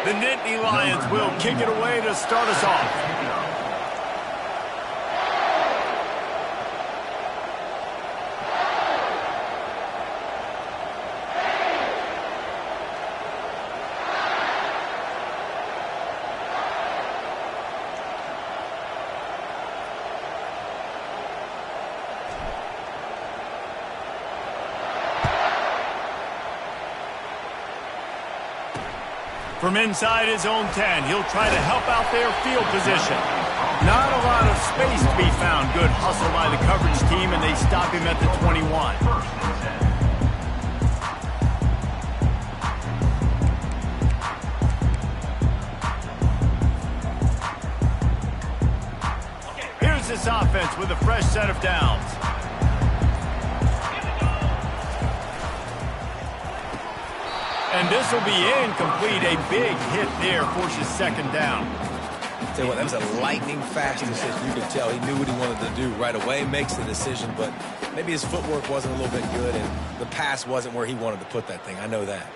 The Nittany Lions will kick it away to start us off. From inside his own 10, he'll try to help out their field position. Not a lot of space to be found. Good hustle by the coverage team, and they stop him at the 21. Here's this offense with a fresh set of downs. And this will be incomplete. A big hit there forces second down. Tell you what, that was a lightning-fast decision. You could tell he knew what he wanted to do right away, makes the decision, but maybe his footwork wasn't a little bit good, and the pass wasn't where he wanted to put that thing. I know that.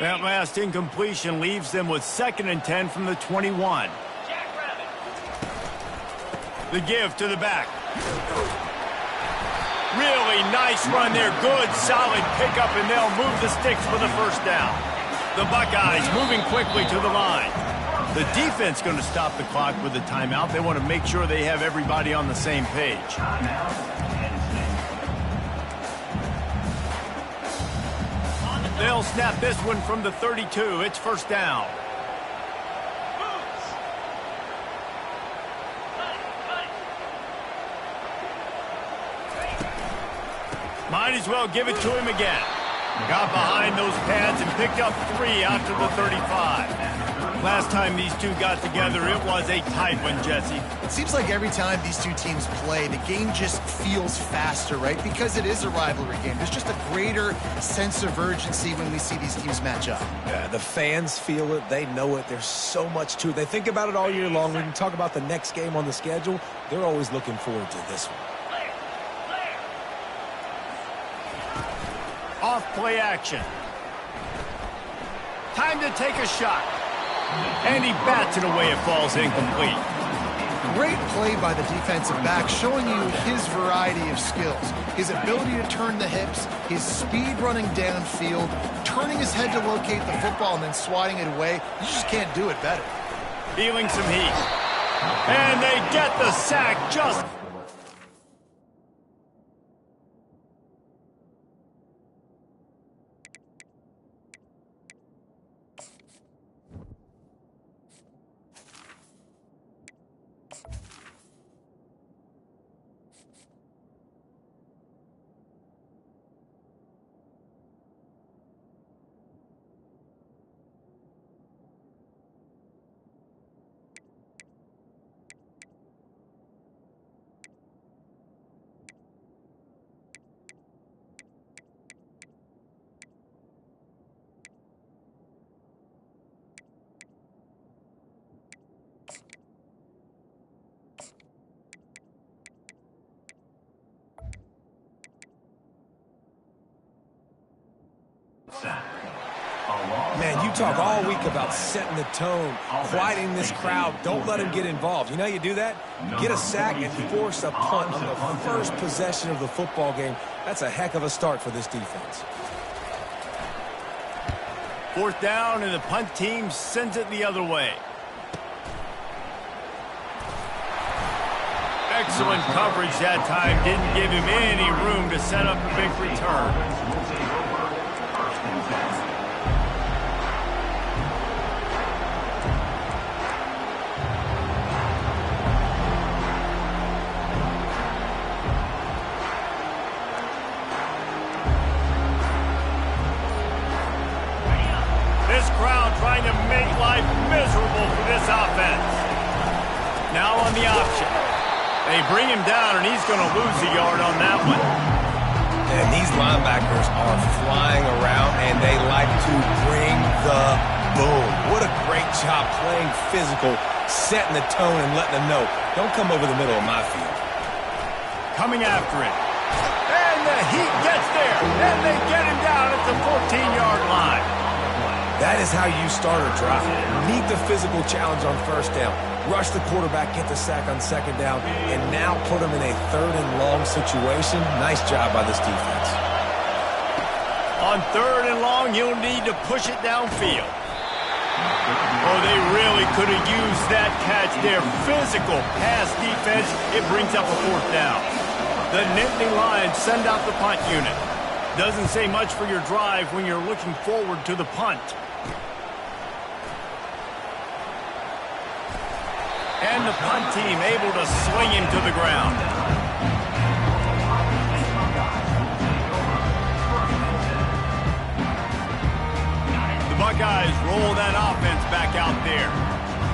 That last incompletion leaves them with 2nd and 10 from the 21. The give to the back. Really nice run there. Good, solid pickup, and they'll move the sticks for the first down. The Buckeyes moving quickly to the line. The defense going to stop the clock with a timeout. They want to make sure they have everybody on the same page. They'll snap this one from the 32. It's first down. Might as well give it to him again. Got behind those pads and picked up 3 out to the 35. Last time these two got together, it was a tight one, Jesse. It seems like every time these two teams play, the game just feels faster, right? Because it is a rivalry game. There's just a greater sense of urgency when we see these teams match up. Yeah, the fans feel it. They know it. There's so much to it. They think about it all year long. When you talk about the next game on the schedule, they're always looking forward to this one. Off play action. Time to take a shot. And he bats it away. It falls incomplete. Great play by the defensive back, showing you his variety of skills. His ability to turn the hips, his speed running downfield, turning his head to locate the football, and then swatting it away. You just can't do it better. Feeling some heat. And they get the sack just... Man, you talk all week about setting the tone, quieting this crowd. Don't let them get involved. You know how you do that? Get a sack and force a punt on the first possession of the football game. That's a heck of a start for this defense. 4th down, and the punt team sends it the other way. Excellent coverage that time. Didn't give him any room to set up a big return. Trying to make life miserable for this offense. Now on the option. They bring him down, and he's going to lose a yard on that one. And these linebackers are flying around, and they like to bring the boom. What a great job playing physical, setting the tone, and letting them know, don't come over the middle of my field. Coming after it. And the heat gets there, and they get him down at the 14-yard line. That is how you start a drive. Meet the physical challenge on first down. Rush the quarterback, get the sack on second down, and now put him in a third and long situation. Nice job by this defense. On third and long, you'll need to push it downfield. Oh, they really could have used that catch there. Physical pass defense. It brings up a fourth down. The Nittany Lions send out the punt unit. Doesn't say much for your drive when you're looking forward to the punt. And the punt team able to swing him to the ground. The Buckeyes roll that offense back out there.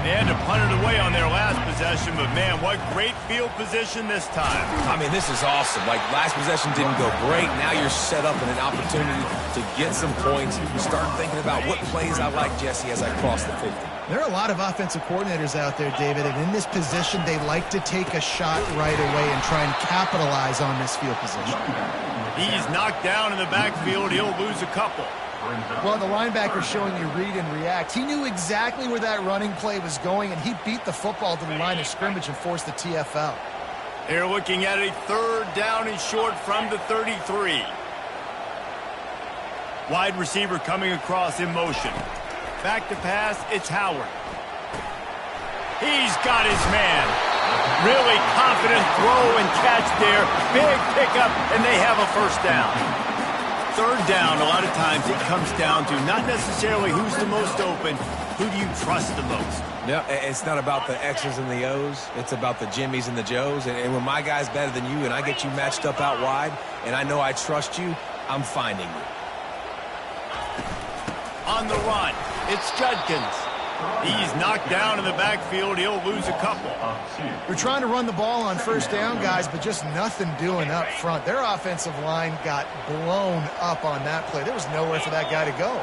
They had to punt it away on their last possession, but man, what great field position this time. I mean, this is awesome. Like, last possession didn't go great. Now you're set up in an opportunity to get some points. Start thinking about what plays I like, Jesse, as I cross the 50. There are a lot of offensive coordinators out there, David, and in this position, they like to take a shot right away and try and capitalize on this field position. He's knocked down in the backfield. He'll lose a couple. Well, the linebacker's showing you read and react. He knew exactly where that running play was going, and he beat the football to the line of scrimmage and forced the TFL. They're looking at a third down and short from the 33. Wide receiver coming across in motion. Back to pass, it's Howard. He's got his man. Really confident throw and catch there. Big pickup, and they have a first down. Third down, a lot of times it comes down to not necessarily who's the most open, who do you trust the most? No, it's not about the X's and the O's. It's about the Jimmies and the Joes. And when my guy's better than you and I get you matched up out wide and I know I trust you, I'm finding you. On the run, it's Judkins. He's knocked down in the backfield. He'll lose a couple. We're trying to run the ball on first down, guys, but just nothing doing up front. Their offensive line got blown up on that play. There was nowhere for that guy to go.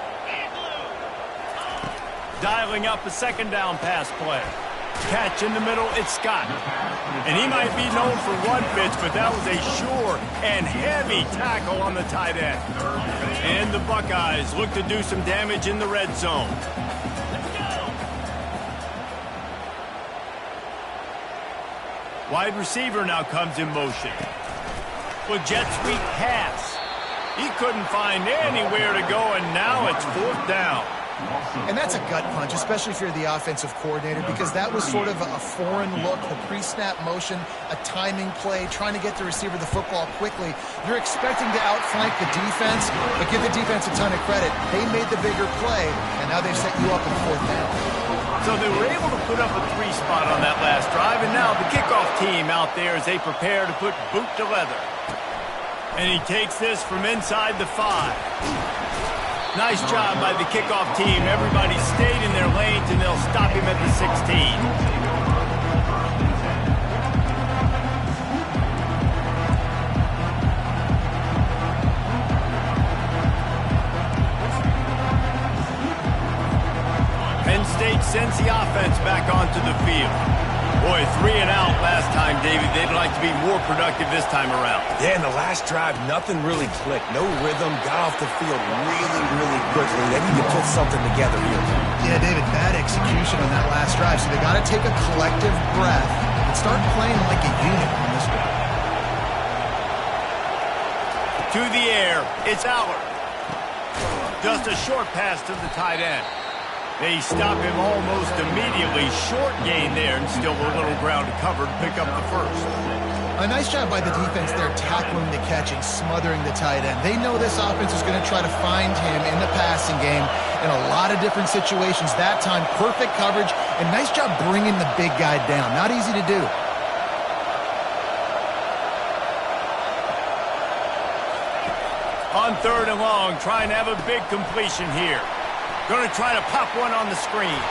Dialing up a second down pass play. Catch in the middle, it's Scott. And he might be known for one pitch, but that was a sure and heavy tackle on the tight end. And the Buckeyes look to do some damage in the red zone. Wide receiver now comes in motion. With jet sweep pass. He couldn't find anywhere to go, and now it's fourth down. And that's a gut punch, especially if you're the offensive coordinator, because that was sort of a foreign look, the pre-snap motion, a timing play, trying to get the receiver the football quickly. You're expecting to outflank the defense, but give the defense a ton of credit. They made the bigger play, and now they've set you up in fourth down. So they were able to put up a 3 spot on that last drive, and now the kickoff team out there as they prepare to put boot to leather. And he takes this from inside the 5. Nice job by the kickoff team. Everybody stayed in their lanes, and they'll stop him at the 16. Penn State sends the offense back onto the field. Boy, 3 and out last time, David. They'd like to be more productive this time around. Yeah, in the last drive, nothing really clicked. No rhythm, got off the field really quickly. They need to put something together here. Yeah, David, bad execution on that last drive. So they got to take a collective breath and start playing like a unit on this one. To the air, it's Allard. Just a short pass to the tight end. They stop him almost immediately. Short gain there, and still a little ground to cover to pick up the first. A nice job by the defense there, tackling the catch and smothering the tight end. They know this offense is going to try to find him in the passing game in a lot of different situations. That time, perfect coverage, and nice job bringing the big guy down. Not easy to do. On third and long, trying to have a big completion here. Going to try to pop one on the screen.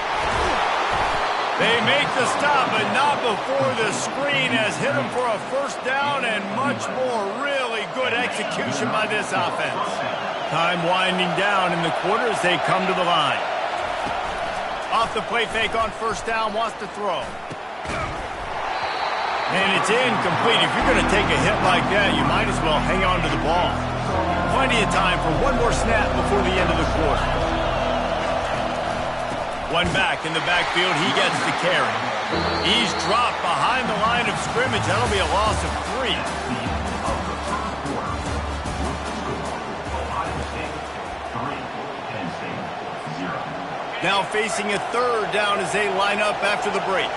They make the stop, but not before the screen has hit them for a first down, and much more really good execution by this offense. Time winding down in the quarter as they come to the line. Off the play fake on first down, wants to throw. And it's incomplete. If you're going to take a hit like that, you might as well hang on to the ball. Plenty of time for one more snap before the end of the quarter. One back in the backfield. He gets the carry. He's dropped behind the line of scrimmage. That'll be a loss of 3. Now facing a 3rd down as they line up after the break.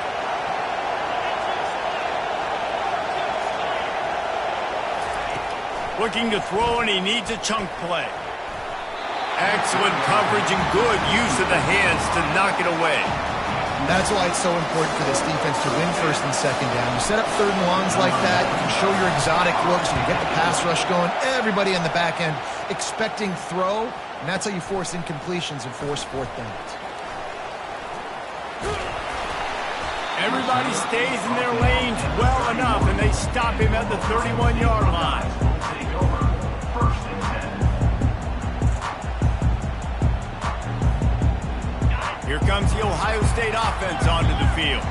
Looking to throw, and he needs a chunk play. Excellent coverage and good use of the hands to knock it away. That's why it's so important for this defense to win 1st and 2nd down. You set up 3rd and longs like that, you can show your exotic looks, you get the pass rush going, everybody in the back end expecting throw, and that's how you force incompletions and force 4th downs. Everybody stays in their lanes well enough, and they stop him at the 31-yard line. Here comes the Ohio State offense onto the field.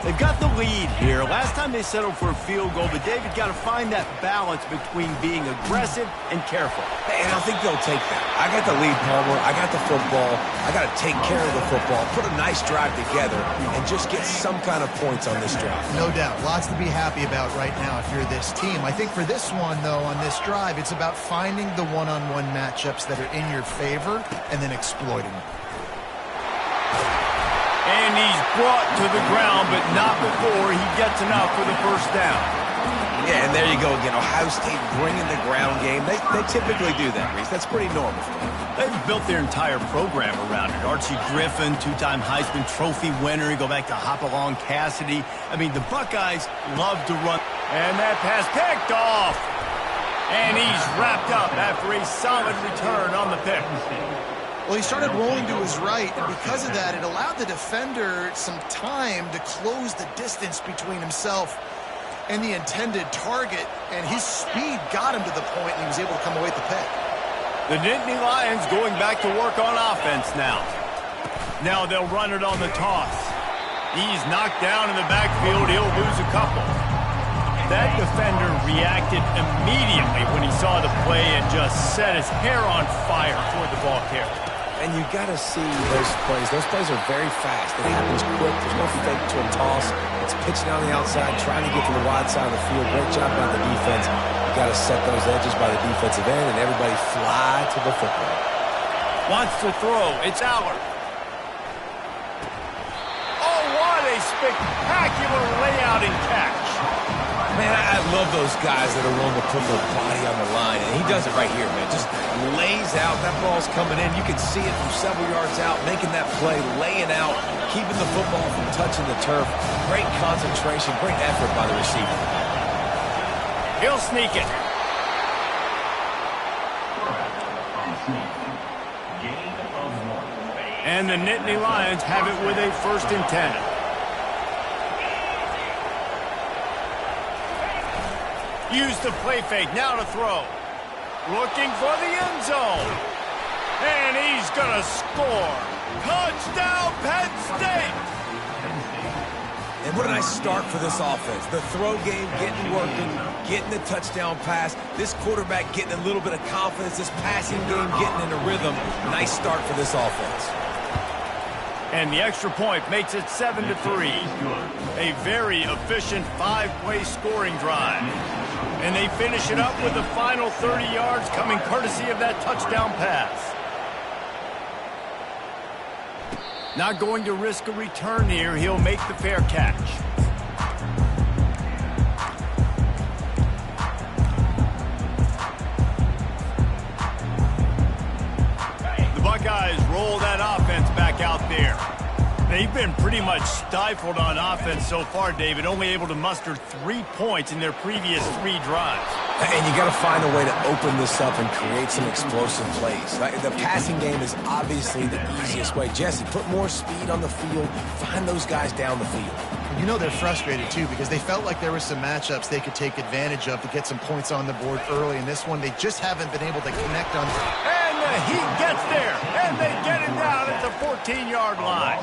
They've got the lead here. Last time they settled for a field goal, but David got to find that balance between being aggressive and careful. And I think they'll take that. I got the lead, Palmer. I got the football. I got to take care of the football, put a nice drive together, and just get some kind of points on this drive. No doubt. Lots to be happy about right now if you're this team. I think for this one, though, on this drive, it's about finding the one-on-one matchups that are in your favor and then exploiting them. And he's brought to the ground, but not before he gets enough for the 1st down. Yeah, and there you go again. Ohio State bringing the ground game. They typically do that, Reese. That's pretty normal for them. They've built their entire program around it. Archie Griffin, 2-time Heisman Trophy winner. You go back to Hopalong Cassidy. I mean, the Buckeyes love to run. And that pass picked off. And he's wrapped up after a solid return on the pick. Well, he started rolling to his right, and because of that, it allowed the defender some time to close the distance between himself and the intended target, and his speed got him to the point, and he was able to come away with the pick. The Nittany Lions going back to work on offense now. Now they'll run it on the toss. He's knocked down in the backfield. He'll lose a couple. That defender reacted immediately when he saw the play and just set his hair on fire toward the ball carrier. And you got to see those plays. Those plays are very fast. It happens quick. There's no fake to a toss. It's pitching on the outside, trying to get to the wide side of the field. Great job by the defense. You got to set those edges by the defensive end, and everybody fly to the football. Wants to throw. It's Allard. Oh, what a spectacular layout and catch. Man, I love those guys that are willing to put their body on the line, and he does it right here, man. Just lays out. That ball's coming in. You can see it from several yards out, making that play, laying out, keeping the football from touching the turf. Great concentration, great effort by the receiver. He'll sneak it. And the Nittany Lions have it with a 1st and 10. Use the play fake, now to throw. Looking for the end zone. And he's going to score. Touchdown, Penn State! And what a nice start for this offense. The throw game getting working, getting the touchdown pass. This quarterback getting a little bit of confidence. This passing game getting in a rhythm. Nice start for this offense. And the extra point makes it 7-3. A very efficient 5-play scoring drive. And they finish it up with the final 30 yards coming courtesy of that touchdown pass. Not going to risk a return here. He'll make the fair catch. The Buckeyes roll that offense back out there. They've been pretty much stifled on offense so far, David, only able to muster 3 points in their previous 3 drives. And you got to find a way to open this up and create some explosive plays. The passing game is obviously the easiest way. Jesse, put more speed on the field. Find those guys down the field. You know they're frustrated, too, because they felt like there were some matchups they could take advantage of to get some points on the board early. In this one, they just haven't been able to connect on. And the Heat gets there, and they get him down at the 14-yard line.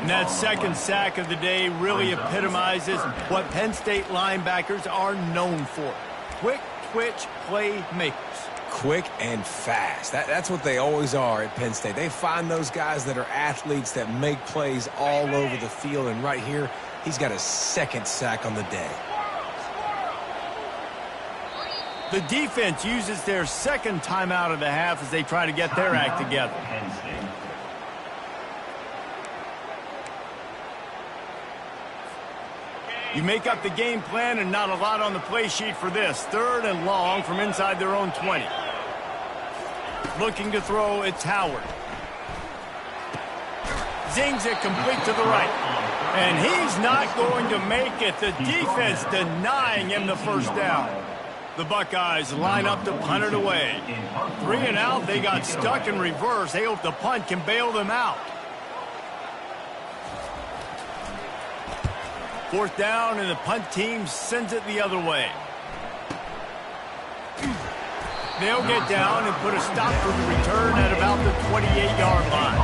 And that second sack of the day really epitomizes what Penn State linebackers are known for. Quick twitch playmakers. quick and fast. That's what they always are at Penn State. They find those guys that are athletes that make plays all over the field. And right here, he's got his second sack on the day. The defense uses their second timeout of the half as they try to get their act together. You make up the game plan and not a lot on the play sheet for this. 3rd and long from inside their own 20. Looking to throw, it's Howard. Zings it complete to the right. And he's not going to make it. The defense denying him the first down. The Buckeyes line up to punt it away. 3 and out, they got stuck in reverse. They hope the punt can bail them out. 4th down, and the punt team sends it the other way. They'll get down and put a stop to the return at about the 28-yard line.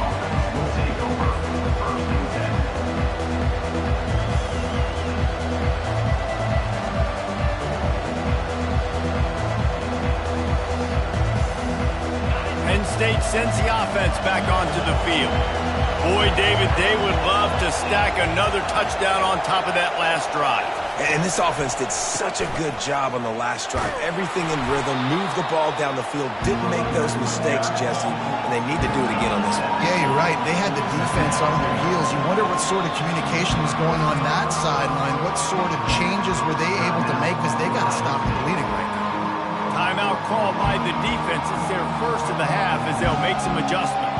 Penn State sends the offense back onto the field. Boy, David, they would love to stack another touchdown on top of that last drive. And this offense did such a good job on the last drive. Everything in rhythm, moved the ball down the field, didn't make those mistakes, Jesse, and they need to do it again on this one. Yeah, you're right. They had the defense on their heels. You wonder what sort of communication was going on that sideline. What sort of changes were they able to make, because they got to stop the bleeding right now. Timeout called by the defense. It's their first of the half as they'll make some adjustments.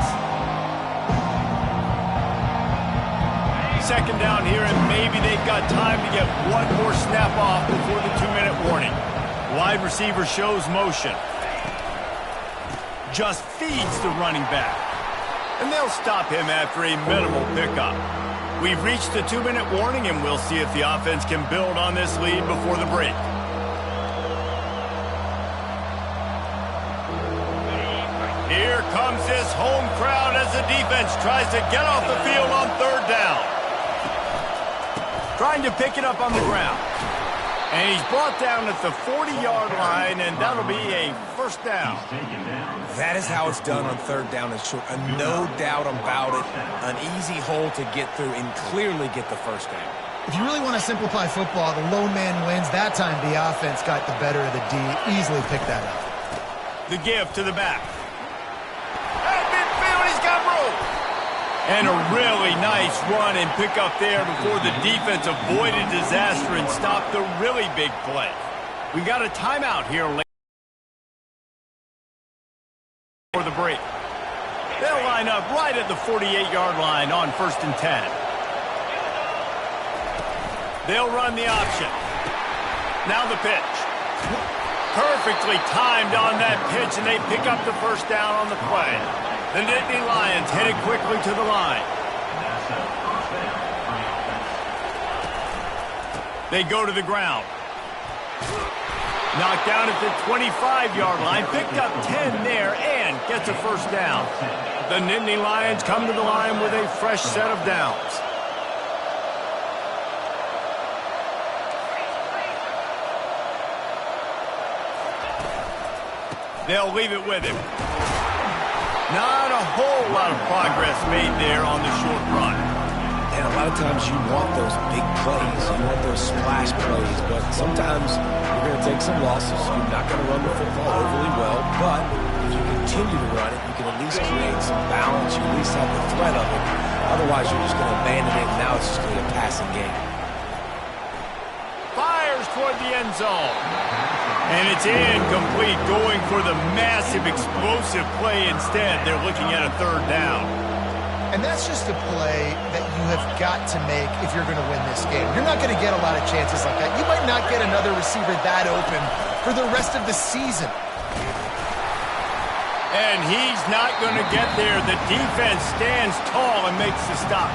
2nd down here, and maybe they've got time to get one more snap off before the 2-minute warning. Wide receiver shows motion. Just feeds the running back. And they'll stop him after a minimal pickup. We've reached the 2-minute warning, and we'll see if the offense can build on this lead before the break. Here comes this home crowd as the defense tries to get off the field on 3rd down. Trying to pick it up on the ground. And he's brought down at the 40-yard line, and that'll be a first down. That is how it's done on 3rd down and short. No doubt about it. An easy hole to get through and clearly get the first down. If you really want to simplify football, the lone man wins. That time the offense got the better of the D. Easily picked that up. The give to the back. At midfield, he's got room. And a really nice run and pick up there before the defense avoided disaster and stopped the really big play. We got a timeout here late for the break. They'll line up right at the 48-yard line on 1st and 10. They'll run the option. Now the pitch. Perfectly timed on that pitch, and they pick up the first down on the play. The Nittany Lions headed quickly to the line. They go to the ground. Knocked down at the 25-yard line. Picked up 10 there and gets a first down. The Nittany Lions come to the line with a fresh set of downs. They'll leave it with him. Not a whole lot of progress made there on the short run. And a lot of times you want those big plays. You want those splash plays. But sometimes you're going to take some losses. You're not going to run the football overly well. But if you continue to run it, you can at least create some balance. You at least have the threat of it. Otherwise, you're just going to abandon it. And now it's just going to be a passing game. Fires toward the end zone. And it's incomplete, going for the massive, explosive play instead. They're looking at a 3rd down. And that's just a play that you have got to make if you're going to win this game. You're not going to get a lot of chances like that. You might not get another receiver that open for the rest of the season. And he's not going to get there. The defense stands tall and makes the stop.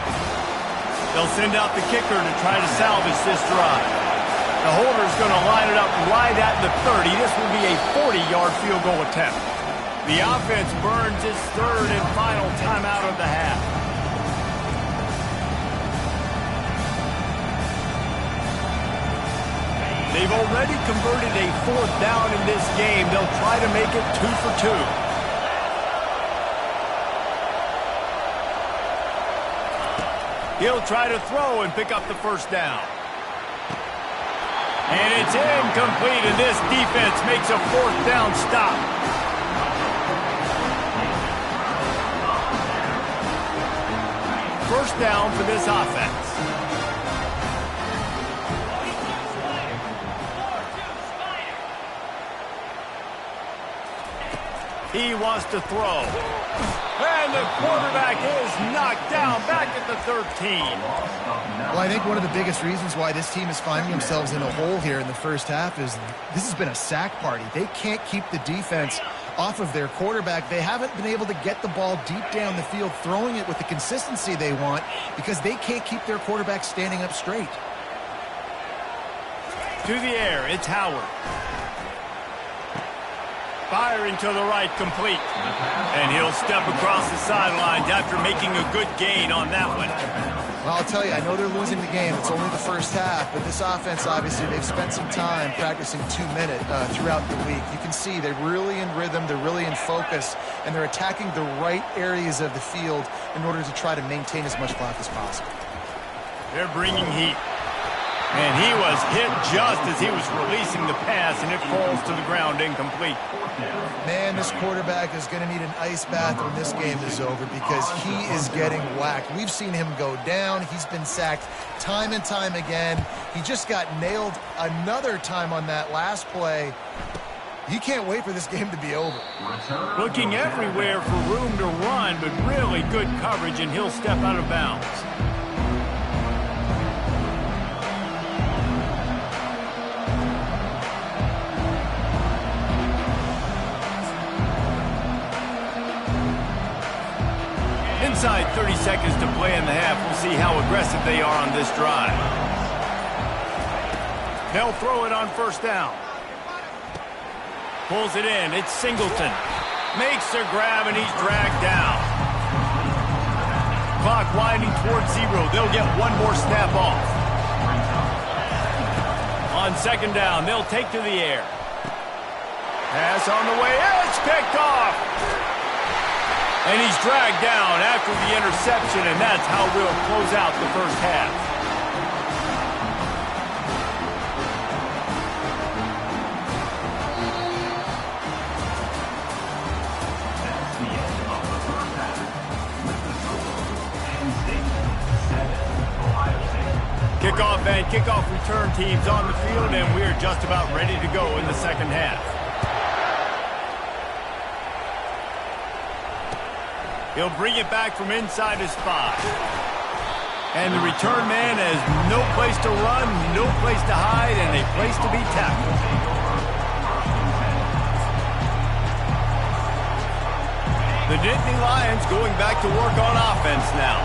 They'll send out the kicker to try to salvage this drive. The holder's going to line it up right at the 30. This will be a 40-yard field goal attempt. The offense burns its 3rd and final timeout of the half. They've already converted a 4th down in this game. They'll try to make it 2 for 2. He'll try to throw and pick up the 1st down. And it's incomplete, and this defense makes a 4th down stop. First down for this offense. He wants to throw. And the quarterback is knocked down back at the 13. Well, I think one of the biggest reasons why this team is finding themselves in a hole here in the first half is this has been a sack party. They can't keep the defense off of their quarterback. They haven't been able to get the ball deep down the field, throwing it with the consistency they want because they can't keep their quarterback standing up straight. To the air, it's Howard. Firing to the right, complete. And he'll step across the sidelines after making a good gain on that one. Well, I'll tell you, I know they're losing the game. It's only the first half, but this offense, obviously, they've spent some time practicing 2-minute throughout the week. You can see they're really in rhythm, they're really in focus, and they're attacking the right areas of the field in order to try to maintain as much clock as possible. They're bringing heat. And he was hit just as he was releasing the pass, and it falls to the ground incomplete. Man, this quarterback is going to need an ice bath when this game is over because he is getting whacked. We've seen him go down. He's been sacked time and time again. He just got nailed another time on that last play. He can't wait for this game to be over. Looking everywhere for room to run, but really good coverage, and he'll step out of bounds. Inside 30 seconds to play in the half. We'll see how aggressive they are on this drive. They'll throw it on 1st down. Pulls it in. It's Singleton. Makes the grab, and he's dragged down. Clock winding towards 0. They'll get one more snap off. On 2nd down, they'll take to the air. Pass on the way. It's picked off. And he's dragged down after the interception, and that's how we'll close out the first half. Kickoff and kickoff return teams on the field, and we're just about ready to go in the second half. He'll bring it back from inside his 5. And the return man has no place to run, no place to hide, and a place to be tackled. The Nittany Lions going back to work on offense now.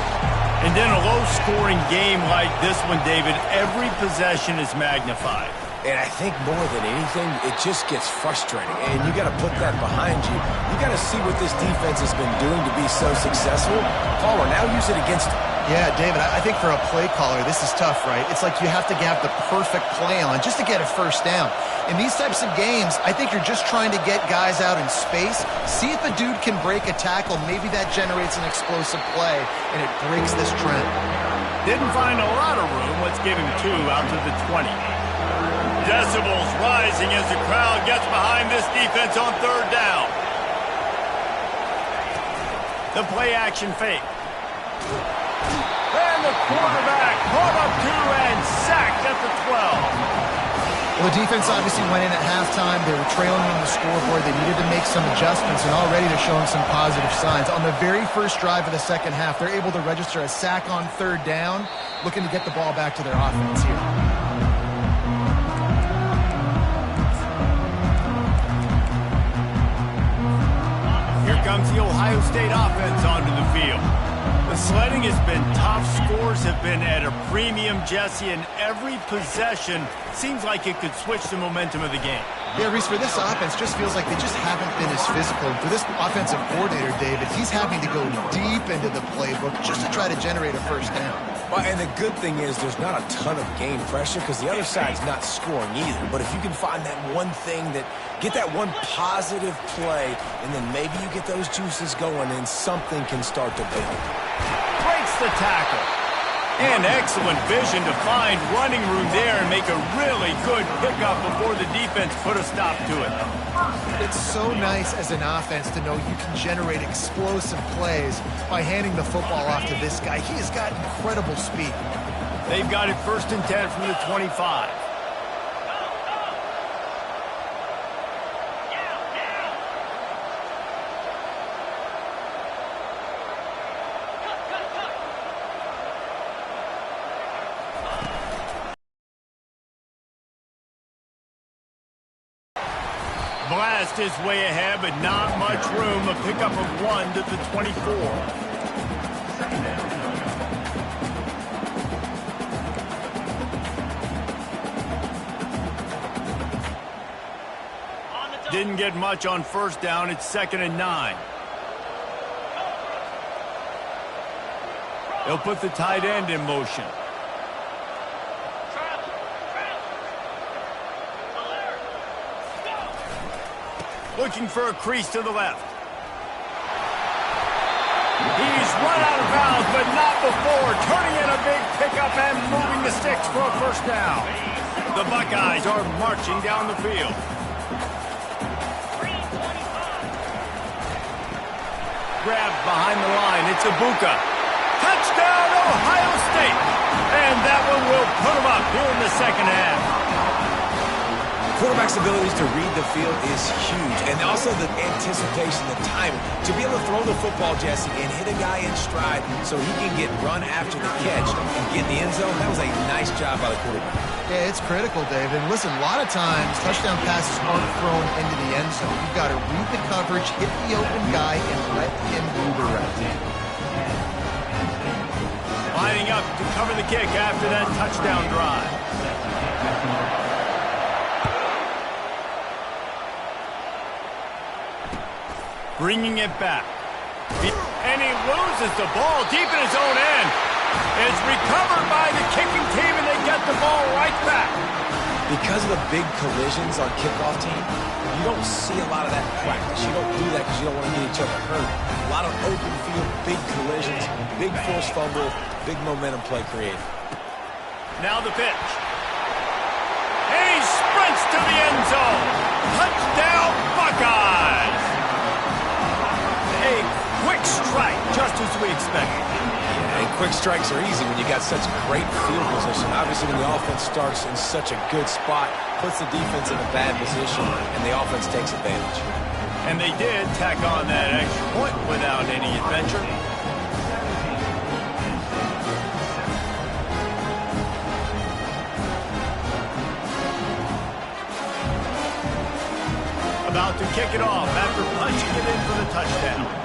And in a low-scoring game like this one, David, every possession is magnified. And I think more than anything, it just gets frustrating. And you got to put that behind you. You got to see what this defense has been doing to be so successful. Caller, now use it against them. Yeah, David, I think for a play caller, this is tough, right? It's like you have to have the perfect play on just to get a 1st down. In these types of games, I think you're just trying to get guys out in space, see if a dude can break a tackle. Maybe that generates an explosive play, and it breaks this trend. Didn't find a lot of room. Let's give him 2 out to the 20. Decibels rising as the crowd gets behind this defense on 3rd down. The play action fake. And the quarterback caught up 2 and sacked at the 12. Well, the defense obviously went in at halftime. They were trailing on the scoreboard. They needed to make some adjustments, and already they're showing some positive signs. On the very first drive of the second half, they're able to register a sack on 3rd down, looking to get the ball back to their offense here. Here comes the Ohio State offense onto the field. The sledding has been tough. Scores have been at a premium, Jesse, and every possession seems like it could switch the momentum of the game. Yeah, Reese, for this offense, just feels like they just haven't been as physical. For this offensive coordinator, David, he's having to go deep into the playbook just to try to generate a 1st down. Well, and the good thing is there's not a ton of game pressure because the other side's not scoring either. But if you can find that one thing get that one positive play, and then maybe you get those juices going and something can start to build. Breaks the tackle. And excellent vision to find running room there and make a really good pickup before the defense put a stop to it. It's so nice as an offense to know you can generate explosive plays by handing the football off to this guy. He has got incredible speed. They've got it 1st and 10 from the 25. Blast is way ahead, but not much room. A pickup of 1 to the 24. Didn't get much on 1st down. It's 2nd and 9. They'll put the tight end in motion. Looking for a crease to the left. He's run out of bounds, but not before. Turning in a big pickup and moving the sticks for a 1st down. The Buckeyes are marching down the field. Grabbed behind the line. It's Ibuka. Touchdown, Ohio State. And that one will put them up here in the 2nd half. Quarterback's abilities to read the field is huge, and also the anticipation, the timing. To be able to throw the football, Jesse, and hit a guy in stride so he can get run after the catch and get in the end zone, that was a nice job by the quarterback. Yeah, it's critical, Dave. And listen, a lot of times touchdown passes aren't thrown into the end zone. You've got to read the coverage, hit the open guy, and let him do the rest. Lining up to cover the kick after that touchdown drive. Bringing it back. And he loses the ball deep in his own end. It's recovered by the kicking team, and they get the ball right back. Because of the big collisions on kickoff team, you don't see a lot of that in practice. You don't do that because you don't want to get each other hurt. A lot of open field, big collisions, big forced fumble, big momentum play created. Now the pitch. And he sprints to the end zone. Touchdown, Buckeyes. A quick strike, just as we expected. Yeah, and quick strikes are easy when you got such great field position. Obviously, when the offense starts in such a good spot, puts the defense in a bad position, and the offense takes advantage. And they did tack on that extra point without any adventure. About to kick it off after punching it in for the touchdown.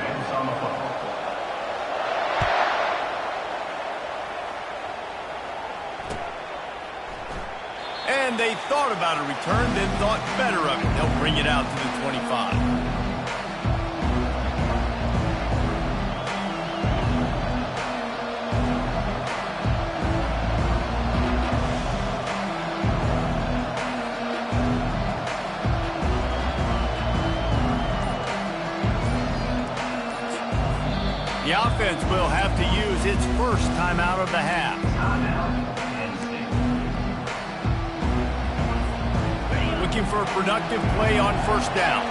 And they thought about a return, then thought better of it. They'll bring it out to the 25. The offense will have to use its 1st timeout of the half. Looking for a productive play on 1st down.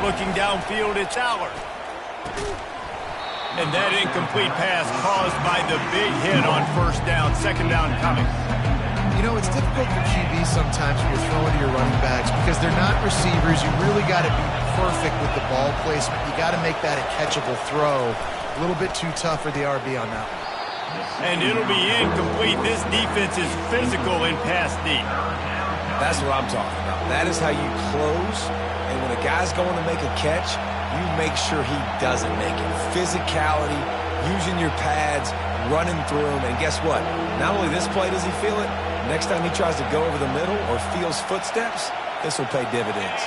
Looking downfield, it's Allard. And that incomplete pass caused by the big hit on 1st down. 2nd down coming. You know, it's difficult for QBs sometimes when you're throwing to your running backs because they're not receivers. You really got to be perfect with the ball placement. You got to make that a catchable throw. A little bit too tough for the RB on that one. And it'll be incomplete. This defense is physical in pass deep. That's what I'm talking about. That is how you close. And when a guy's going to make a catch, you make sure he doesn't make it. Physicality, using your pads, running through him. And guess what? Not only this play does he feel it, next time he tries to go over the middle or feels footsteps, this will pay dividends.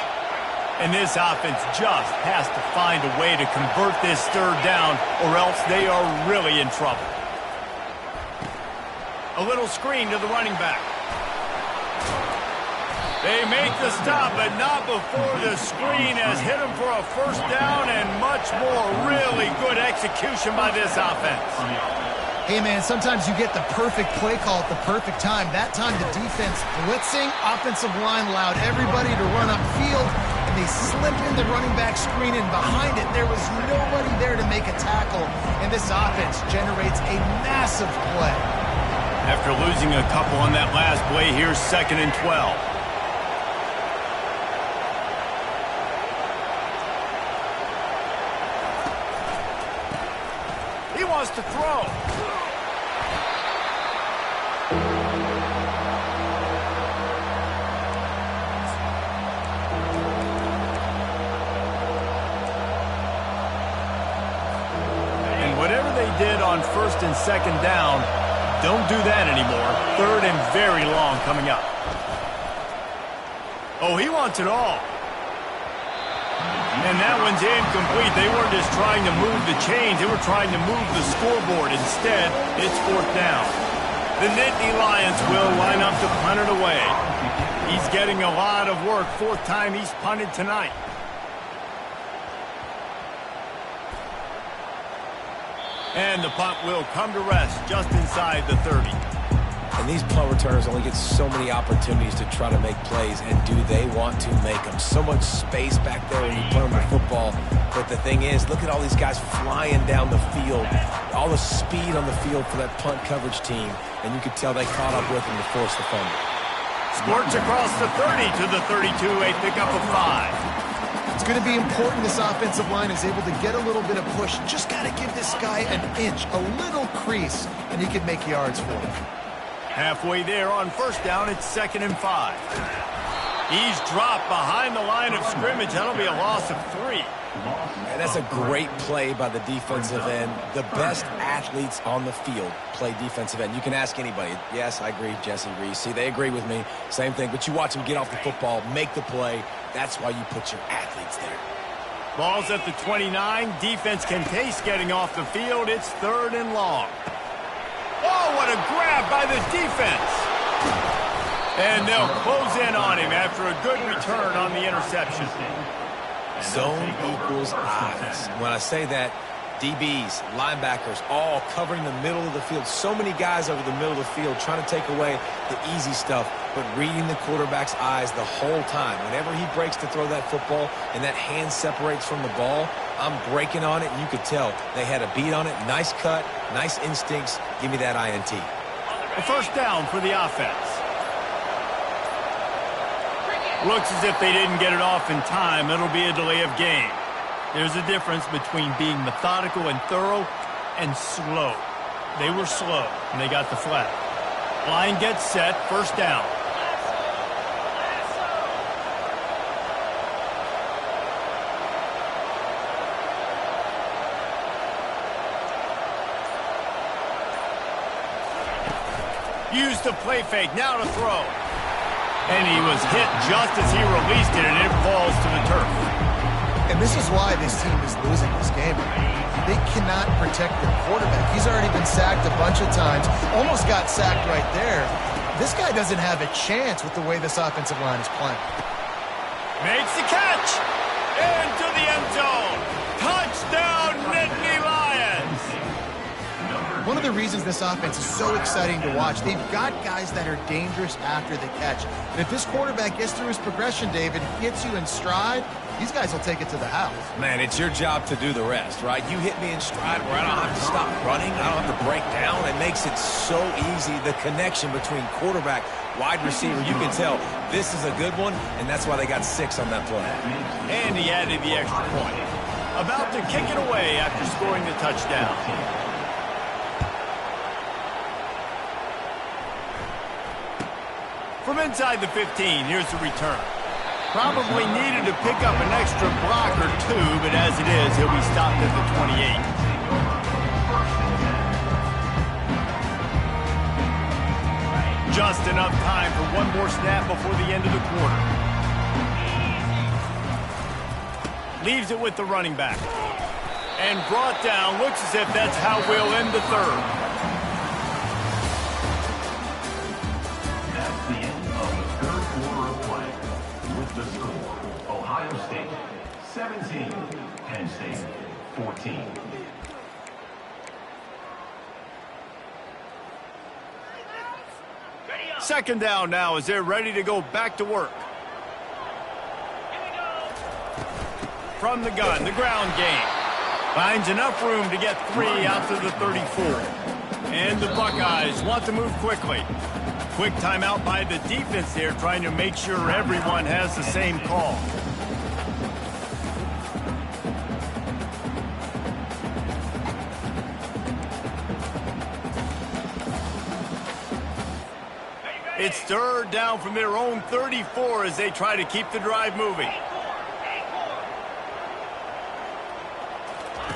And this offense just has to find a way to convert this third down, or else they are really in trouble. A little screen to the running back. They make the stop, but not before the screen has hit them for a first down and much more. Really good execution by this offense. Hey, man, sometimes you get the perfect play call at the perfect time. That time the defense blitzing, offensive line allowed everybody to run upfield, and they slipped in the running back screen, and behind it there was nobody there to make a tackle, and this offense generates a massive play. After losing a couple on that last play, here's 2nd and 12. He wants to throw. And whatever they did on 1st and 2nd down, don't do that anymore. 3rd and very long coming up. Oh, he wants it all. And that one's incomplete. They weren't just trying to move the chains. They were trying to move the scoreboard. Instead, it's 4th down. The Nittany Lions will line up to punt it away. He's getting a lot of work. 4th time he's punted tonight. And the punt will come to rest just inside the 30. And these punt returners only get so many opportunities to try to make plays, and do they want to make them? So much space back there when you play them the football. But the thing is, look at all these guys flying down the field. All the speed on the field for that punt coverage team. And you could tell they caught up with them to force the fumble. Squirts across the 30 to the 32, a pickup of 5. It's going to be important this offensive line is able to get a little bit of push. Just got to give this guy an inch, a little crease, and he can make yards for him. Halfway there on 1st down, it's 2nd and 5. He's dropped behind the line of scrimmage. That'll be a loss of 3. And that's a great play by the defensive end. The best athletes on the field play defensive end. You can ask anybody. Yes, I agree, Jesse Reese. See, they agree with me. Same thing. But you watch them get off the football, make the play. That's why you put your athletes there. Ball's at the 29. Defense can taste getting off the field. It's 3rd and long. Oh, what a grab by the defense. And they'll close in on him after a good return on the interception. Zone equals eyes. When I say that, DBs, linebackers, all covering the middle of the field. So many guys over the middle of the field trying to take away the easy stuff, but reading the quarterback's eyes the whole time. Whenever he breaks to throw that football and that hand separates from the ball, I'm breaking on it, and you could tell they had a beat on it. Nice cut, nice instincts. Give me that INT. A 1st down for the offense. Looks as if they didn't get it off in time. It'll be a delay of game. There's a difference between being methodical and thorough and slow. They were slow, and they got the flag. Line gets set, 1st down. Used the play fake, now to throw. And he was hit just as he released it, and it falls to the turf. And this is why this team is losing this game. They cannot protect their quarterback. He's already been sacked a bunch of times, almost got sacked right there. This guy doesn't have a chance with the way this offensive line is playing. Makes the catch! Into the end zone! Touchdown, Nittany Lions! One of the reasons this offense is so exciting to watch, they've got guys that are dangerous after the catch. And if this quarterback gets through his progression, David, gets you in stride, these guys will take it to the house. Man, it's your job to do the rest, right? You hit me in stride where I don't have to stop running. I don't have to break down. It makes it so easy. The connection between quarterback, wide receiver, you can tell this is a good one, and that's why they got 6 on that play. And he added the extra point. About to kick it away after scoring the touchdown. From inside the 15, here's the return. Probably needed to pick up an extra block or 2, but as it is, he'll be stopped at the 28. Just enough time for one more snap before the end of the quarter. Leaves it with the running back. And brought down. Looks as if that's how we'll end the third. That's the end of the third quarter of play. With the score, Ohio State 17, Penn State 14. Second down now as they're ready to go back to work. From the gun, the ground game. Finds enough room to get 3 out to the 34. And the Buckeyes want to move quickly. Quick timeout by the defense there, trying to make sure everyone has the same call. It's third down from their own 34 as they try to keep the drive moving.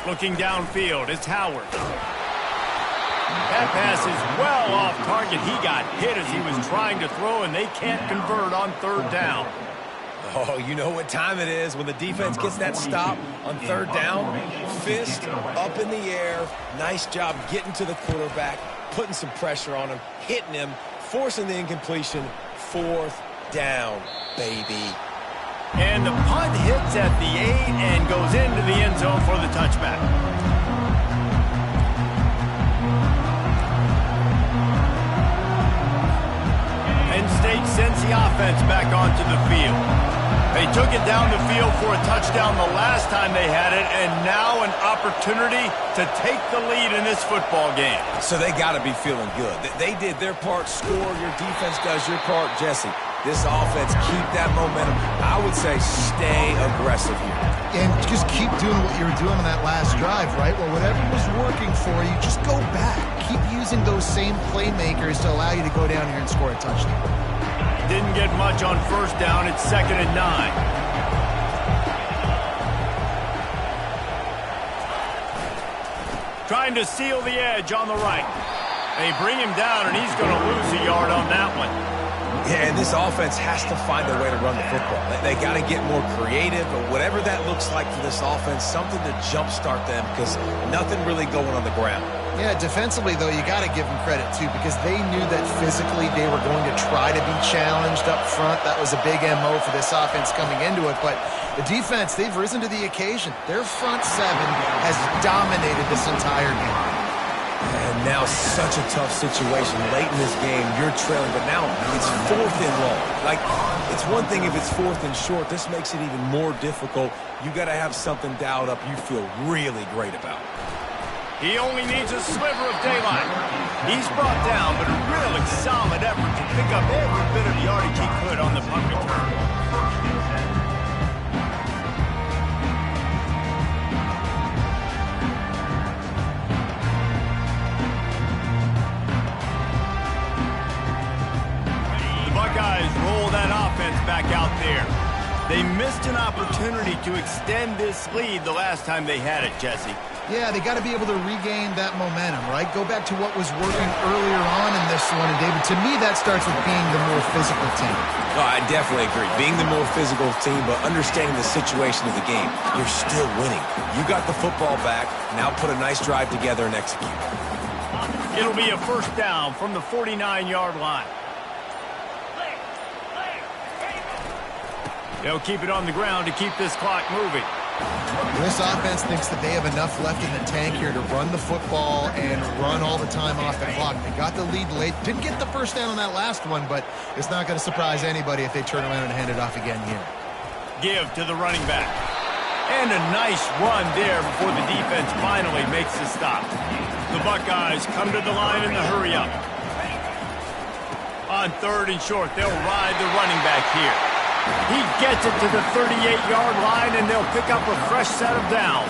Looking downfield, it's Howard. That pass is well off target. He got hit as he was trying to throw, and they can't convert on third down. Oh, you know what time it is when the defense gets that stop on third down. Fist up in the air. Nice job getting to the quarterback, putting some pressure on him, hitting him, forcing the incompletion. Fourth down, baby. And the punt hits at the 8 and goes into the end zone for the touchback. Penn State sends the offense back onto the field. They took it down the field for a touchdown the last time they had it, and now an opportunity to take the lead in this football game. So they got to be feeling good. They did their part, score. Your defense does your part, Jesse. This offense, keep that momentum. I would say stay aggressive here. And just keep doing what you were doing on that last drive, right? Well, whatever was working for you, just go back. Keep using those same playmakers to allow you to go down here and score a touchdown. Didn't get much on first down. It's 2nd and 9. Trying to seal the edge on the right. They bring him down, and he's going to lose a yard on that one. Yeah, and this offense has to find a way to run the football. They got to get more creative, but whatever that looks like for this offense, something to jumpstart them because nothing really going on the ground. Yeah, defensively, though, you got to give them credit, too, because they knew that physically they were going to try to be challenged up front. That was a big MO for this offense coming into it, but the defense, they've risen to the occasion. Their front seven has dominated this entire game. And now such a tough situation. Late in this game, you're trailing, but now it's 4th and long. Like, it's one thing if it's 4th and short. This makes it even more difficult. You got to have something dialed up you feel really great about. He only needs a sliver of daylight. He's brought down, but a really solid effort to pick up every bit of yardage he could on the punt return. Buckeyes roll that offense back out there. They missed an opportunity to extend this lead the last time they had it, Jesse. Yeah, they got to be able to regain that momentum, right? Go back to what was working earlier on in this one. And, David, to me, that starts with being the more physical team. Oh, I definitely agree. Being the more physical team, but understanding the situation of the game. You're still winning. You got the football back. Now put a nice drive together and execute. It'll be a first down from the 49-yard line. They'll keep it on the ground to keep this clock moving. This offense thinks that they have enough left in the tank here to run the football and run all the time off the clock. They got the lead late. Didn't get the first down on that last one, but it's not going to surprise anybody if they turn around and hand it off again here. Give to the running back. And a nice run there before the defense finally makes the stop. The Buckeyes come to the line in the hurry up. On 3rd and short, they'll ride the running back here. He gets it to the 38-yard line, and they'll pick up a fresh set of downs.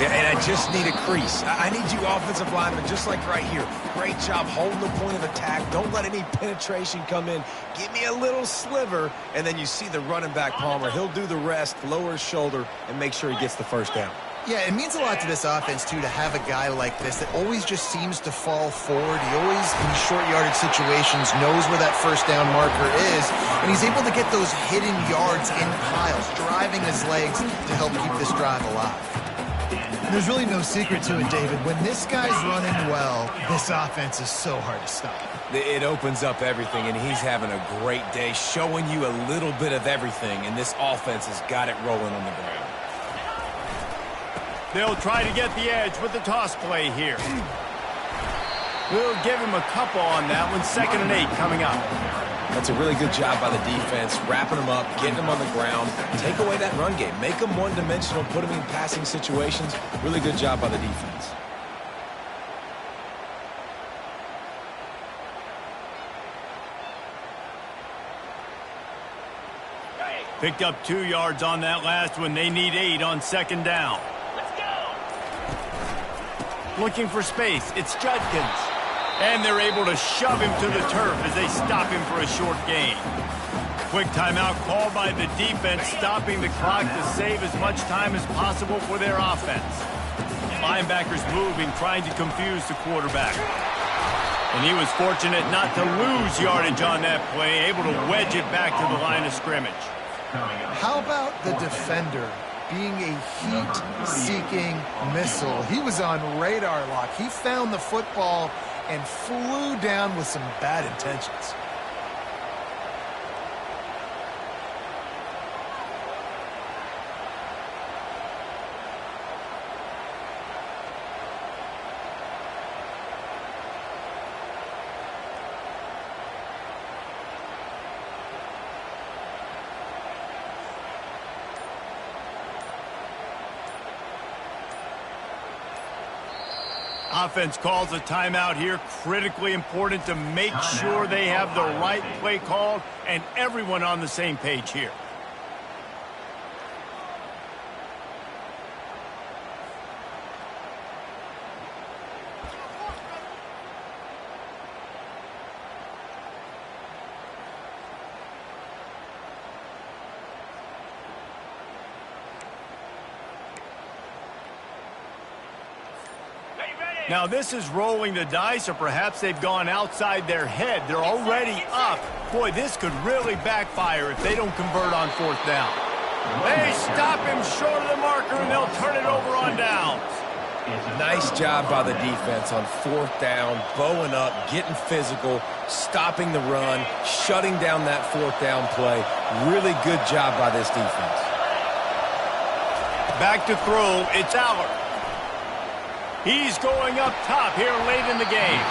Yeah, and I just need a crease. I need you offensive linemen, just like right here. Great job holding the point of attack. Don't let any penetration come in. Give me a little sliver, and then you see the running back, Palmer. He'll do the rest, lower his shoulder, and make sure he gets the first down. Yeah, it means a lot to this offense, too, to have a guy like this that always just seems to fall forward. He always, in these short yardage situations, knows where that first down marker is, and he's able to get those hidden yards in piles, driving his legs to help keep this drive alive. There's really no secret to it, David. When this guy's running well, this offense is so hard to stop. It opens up everything, and he's having a great day, showing you a little bit of everything, and this offense has got it rolling on the ground. They'll try to get the edge with the toss play here. We'll give him a couple on that one. 2nd and 8 coming up. That's a really good job by the defense, wrapping them up, getting them on the ground. Take away that run game. Make them one-dimensional, put them in passing situations. Really good job by the defense. Picked up 2 yards on that last one. They need 8 on 2nd down. Looking for space. It's Judkins. And they're able to shove him to the turf as they stop him for a short gain. Quick timeout called by the defense, stopping the clock to save as much time as possible for their offense. Linebackers moving, trying to confuse the quarterback. And he was fortunate not to lose yardage on that play, able to wedge it back to the line of scrimmage. How about the defender being a heat-seeking missile? He was on radar lock. He found the football and flew down with some bad intentions. Offense calls a timeout here. Critically important to make sure they have the right play called and everyone on the same page here. Now this is rolling the dice, or perhaps they've gone outside their head. They're already up. Boy, this could really backfire if they don't convert on 4th down. They stop him short of the marker, and they'll turn it over on downs. Nice job by the defense on 4th down, bowing up, getting physical, stopping the run, shutting down that 4th down play. Really good job by this defense. Back to throw, it's Aller. He's going up top here late in the game.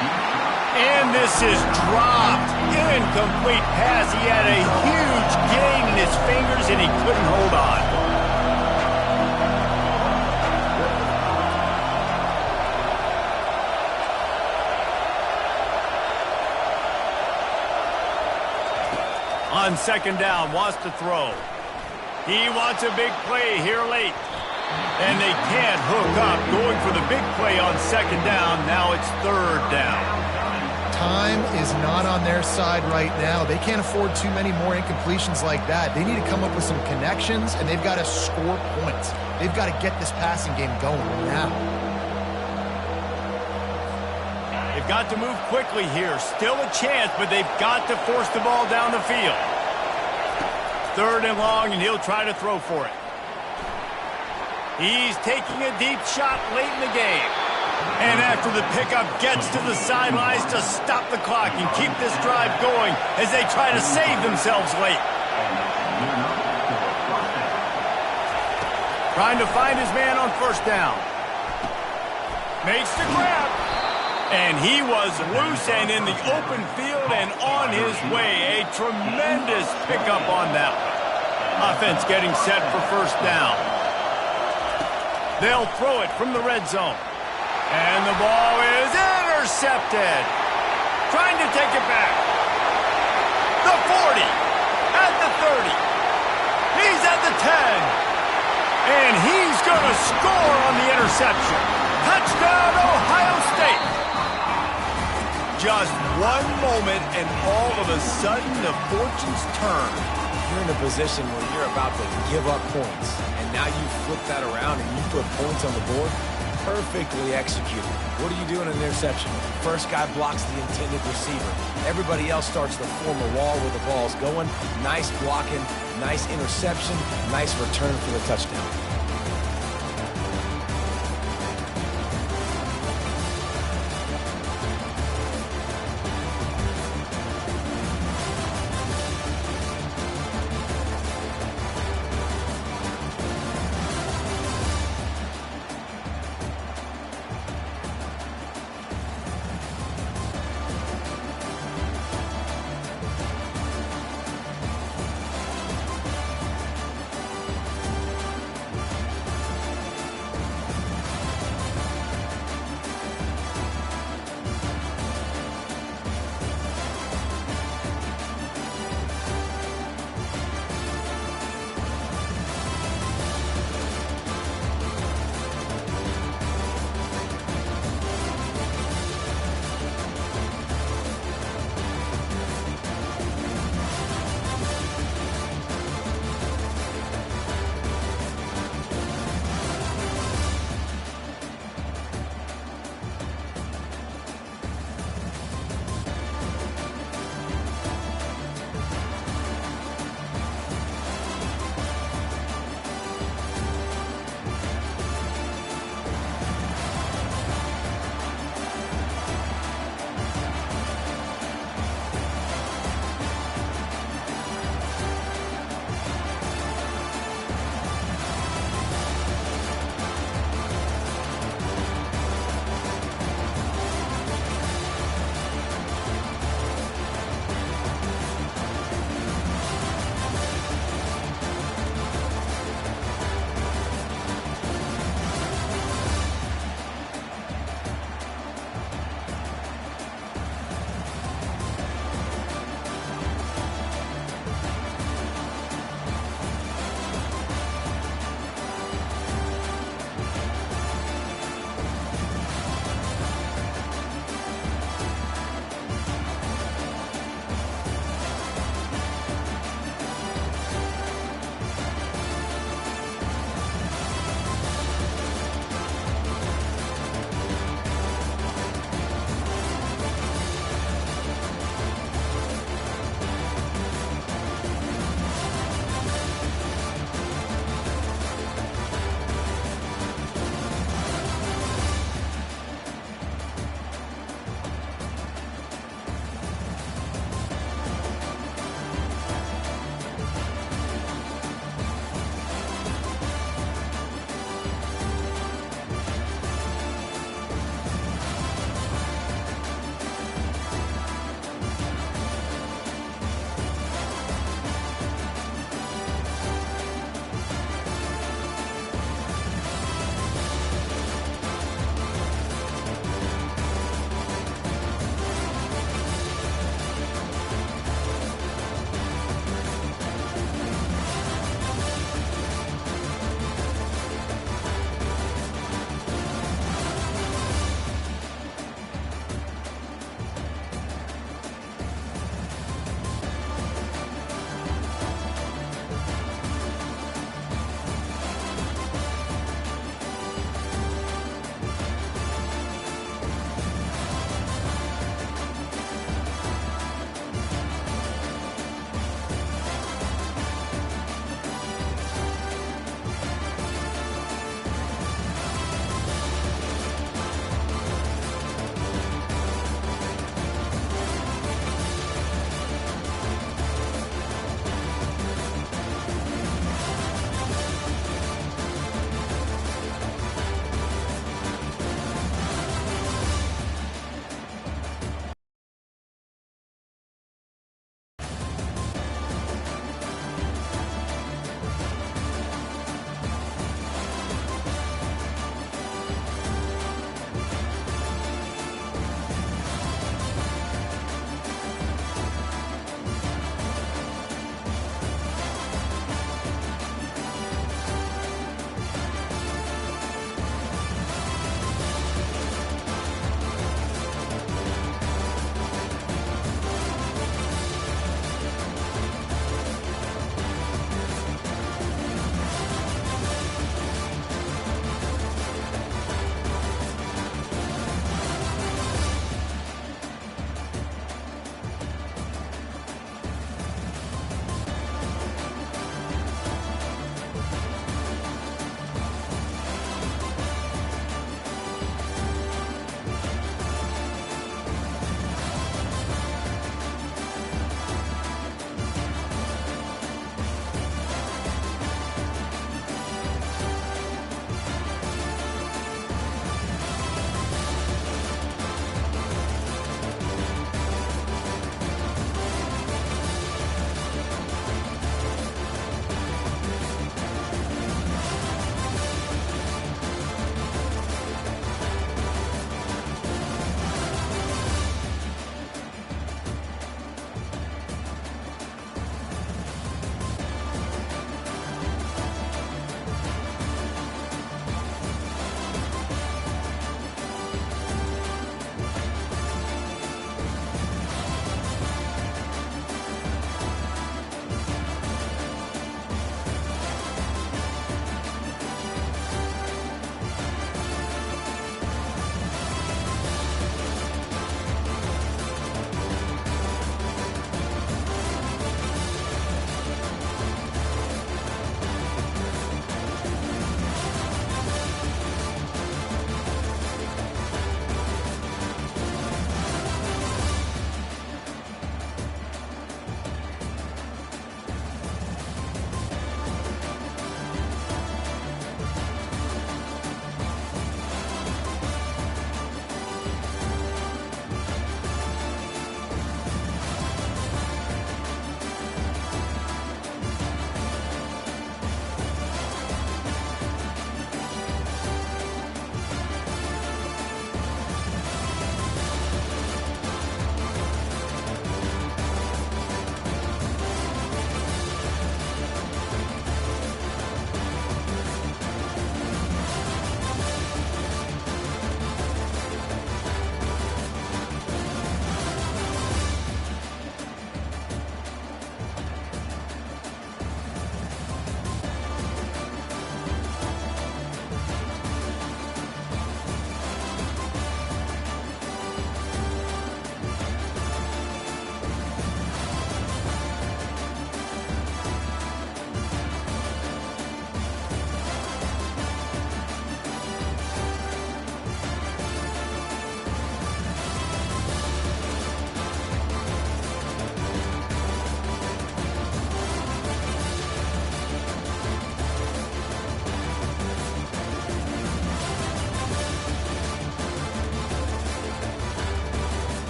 And this is dropped. Incomplete pass. He had a huge gain in his fingers, and he couldn't hold on. On 2nd down, wants to throw. He wants a big play here late. And they can't hook up. Going for the big play on 2nd down. Now it's 3rd down. Time is not on their side right now. They can't afford too many more incompletions like that. They need to come up with some connections, and they've got to score points. They've got to get this passing game going now. They've got to move quickly here. Still a chance, but they've got to force the ball down the field. 3rd and long, and he'll try to throw for it. He's taking a deep shot late in the game. And after the pickup, gets to the sidelines to stop the clock and keep this drive going as they try to save themselves late. Trying to find his man on 1st down. Makes the grab. And he was loose and in the open field and on his way. A tremendous pickup on that one. Offense getting set for 1st down. They'll throw it from the red zone. And the ball is intercepted. Trying to take it back. The 40. At the 30. He's at the 10. And he's going to score on the interception. Touchdown, Ohio State. Just one moment, and all of a sudden, the fortunes turn. you're in a position where you're about to give up points, and now you flip that around and you put points on the board, perfectly executed. What do you do in an interception? First guy blocks the intended receiver. Everybody else starts to form a wall where the ball's going. Nice blocking, nice interception, nice return for the touchdown.